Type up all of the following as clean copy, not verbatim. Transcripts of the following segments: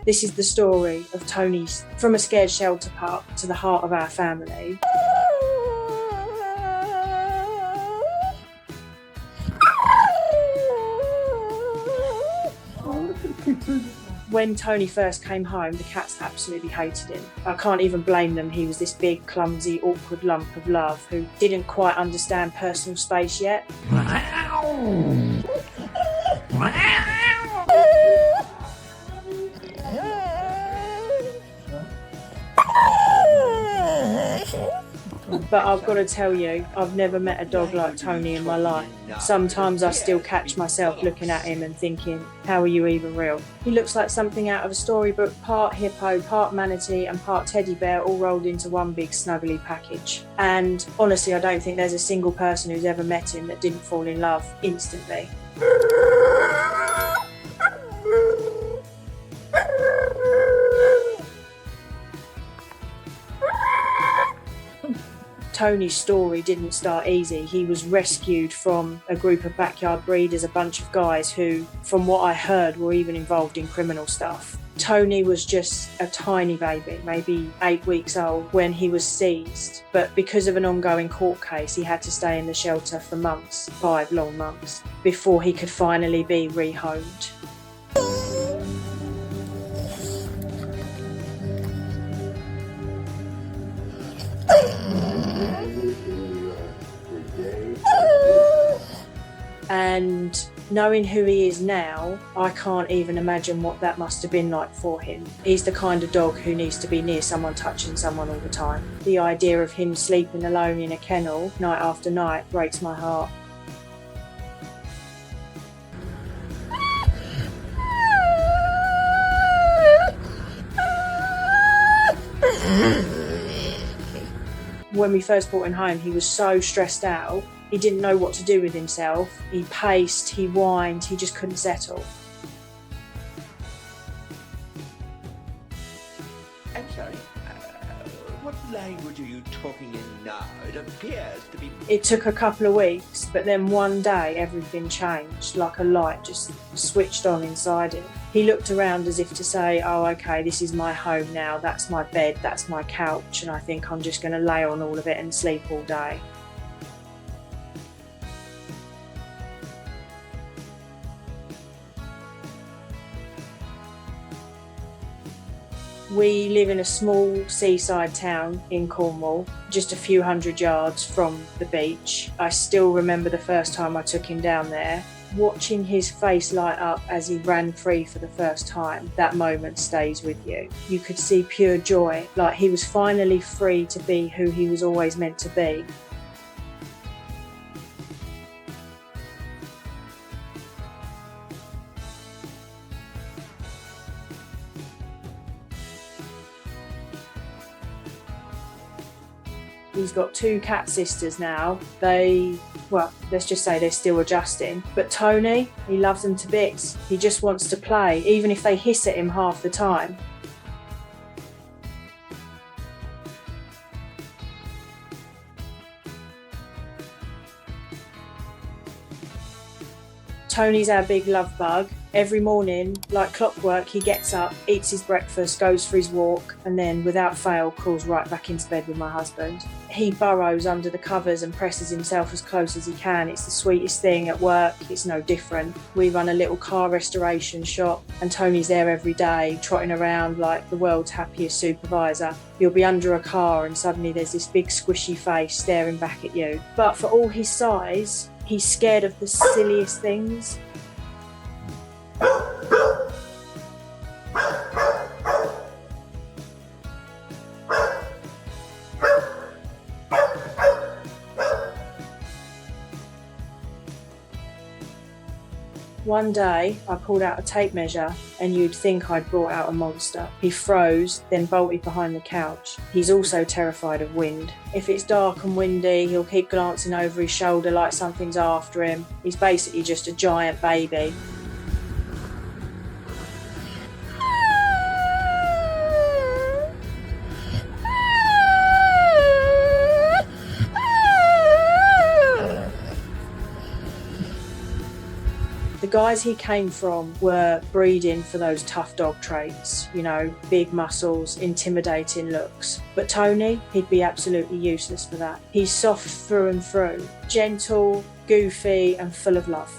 This is the story of Tony's from a scared shelter pup to the heart of our family. When Tony first came home, the cats absolutely hated him. I can't even blame them. He was this big, clumsy, awkward lump of love who didn't quite understand personal space yet. But I've got to tell you, I've never met a dog like Tony in my life. Sometimes I still catch myself looking at him and thinking, how are you even real? He looks like something out of a storybook, part hippo, part manatee and part teddy bear, all rolled into one big snuggly package. And honestly, I don't think there's a single person who's ever met him that didn't fall in love instantly. Tony's story didn't start easy. He was rescued from a group of backyard breeders, a bunch of guys who, from what I heard, were even involved in criminal stuff. Tony was just a tiny baby, maybe 8 weeks old, when he was seized. But because of an ongoing court case, he had to stay in the shelter for months, 5 long months, before he could finally be rehomed. And knowing who he is now, I can't even imagine what that must have been like for him. He's the kind of dog who needs to be near someone, touching someone all the time. The idea of him sleeping alone in a kennel night after night breaks my heart. When we first brought him home, he was so stressed out. He didn't know what to do with himself. He paced, he whined, he just couldn't settle. I'm sorry, what language are you talking in now? It appears to be... It took a couple of weeks, but then one day everything changed, like a light just switched on inside him. He looked around as if to say, oh, okay, this is my home now, that's my bed, that's my couch, and I think I'm just going to lay on all of it and sleep all day. We live in a small seaside town in Cornwall, just a few hundred yards from the beach. I still remember the first time I took him down there. Watching his face light up as he ran free for the first time, that moment stays with you. You could see pure joy, like he was finally free to be who he was always meant to be. He's got 2 cat sisters now. Let's just say they're still adjusting. But Tony, he loves them to bits. He just wants to play, even if they hiss at him half the time. Tony's our big love bug. Every morning, like clockwork, he gets up, eats his breakfast, goes for his walk, and then, without fail, crawls right back into bed with my husband. He burrows under the covers and presses himself as close as he can. It's the sweetest thing. At work, it's no different. We run a little car restoration shop, and Tony's there every day, trotting around like the world's happiest supervisor. You'll be under a car and suddenly there's this big squishy face staring back at you. But for all his size, he's scared of the silliest things. One day, I pulled out a tape measure and you'd think I'd brought out a monster. He froze, then bolted behind the couch. He's also terrified of wind. If it's dark and windy, he'll keep glancing over his shoulder like something's after him. He's basically just a giant baby. The guys he came from were breeding for those tough dog traits, you know, big muscles, intimidating looks. But Tony, he'd be absolutely useless for that. He's soft through and through, gentle, goofy, and full of love.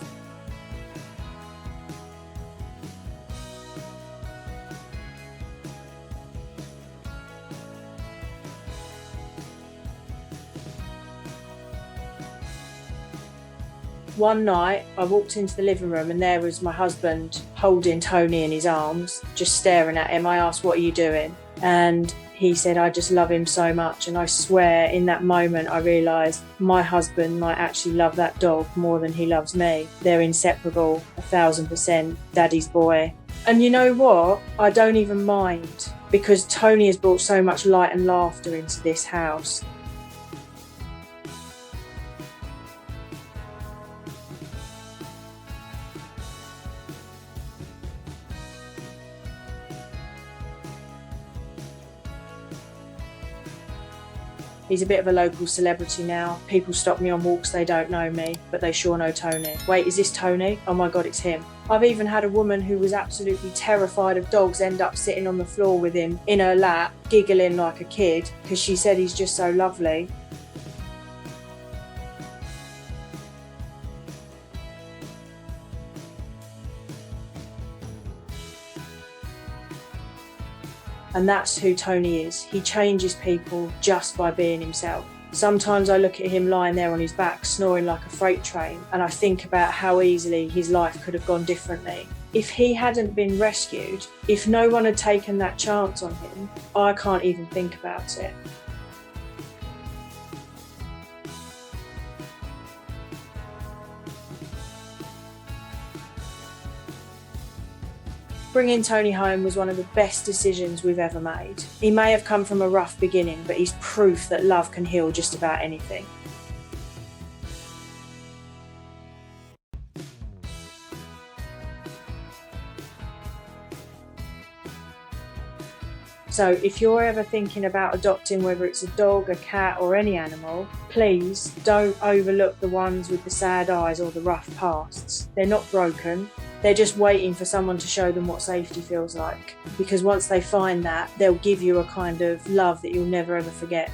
One night I walked into the living room and there was my husband holding Tony in his arms, just staring at him. I asked, "What are you doing?" And he said, "I just love him so much." And I swear in that moment I realised my husband might actually love that dog more than he loves me. They're inseparable, 1000%, daddy's boy. And you know what? I don't even mind, because Tony has brought so much light and laughter into this house. He's a bit of a local celebrity now. People stop me on walks, they don't know me, but they sure know Tony. Wait, is this Tony? Oh my God, it's him. I've even had a woman who was absolutely terrified of dogs end up sitting on the floor with him in her lap, giggling like a kid, because she said he's just so lovely. And that's who Tony is. He changes people just by being himself. Sometimes I look at him lying there on his back, snoring like a freight train, and I think about how easily his life could have gone differently. If he hadn't been rescued, if no one had taken that chance on him, I can't even think about it. Bringing Tony home was one of the best decisions we've ever made. He may have come from a rough beginning, but he's proof that love can heal just about anything. So if you're ever thinking about adopting, whether it's a dog, a cat or any animal, please don't overlook the ones with the sad eyes or the rough pasts. They're not broken. They're just waiting for someone to show them what safety feels like. Because once they find that, they'll give you a kind of love that you'll never ever forget.